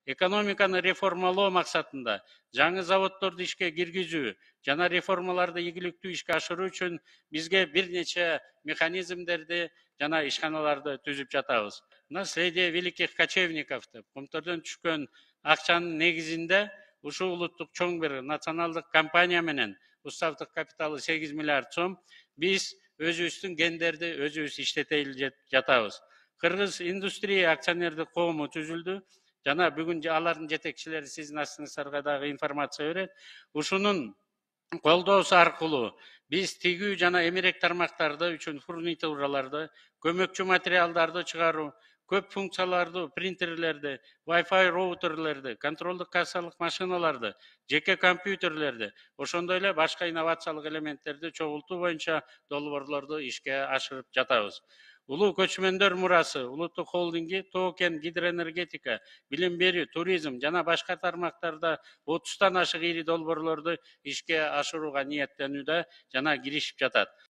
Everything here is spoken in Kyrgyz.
экономиканы реформалоо максатында жаңы заводдорду ишке киргизүү жана реформаларды ийгиликтүү ишке ашыруу үчүн бизге бир нече механизмдерди жана ишканаларды түзүп жатабыз. Наследие великих кочевников деп комтордон түшкөн акчанын негизинде ушул улуттук чоң бир националдык компания менен уставдык капиталы 8 миллиард сом биз өзүбүздүн гендерди өзүбүз иштете жатабыз. Кыргыз индустрия акционердик коому түзүлдү жана бүгүн алардын жетекчилери сиздин астыңыздарга дагы информация берет. Ушунун колдоосу аркылуу биз тигүү жана эмерек тармактарды үчүн фурнитураларды, көмөкчү материалдарды чыгаруу, көп функциялардуу принтерлерди, Wi-Fi роутерлерди, контролдук кассалык машиналарды, жеке компьютерлерди, ошондой эле башка инновациялык элементтерди чогултуу боюнча долбоорлорду ишке ашырып жатабыз. Улуу көчмөндөр мурасы улуттук холдинги Тоо Кен гидроэнергетика, билим берүү, туризм жана башка тармактарда 30тан ашык ири долбоорлорду ишке ашырууга ниеттенүүдө жана киришип жатат.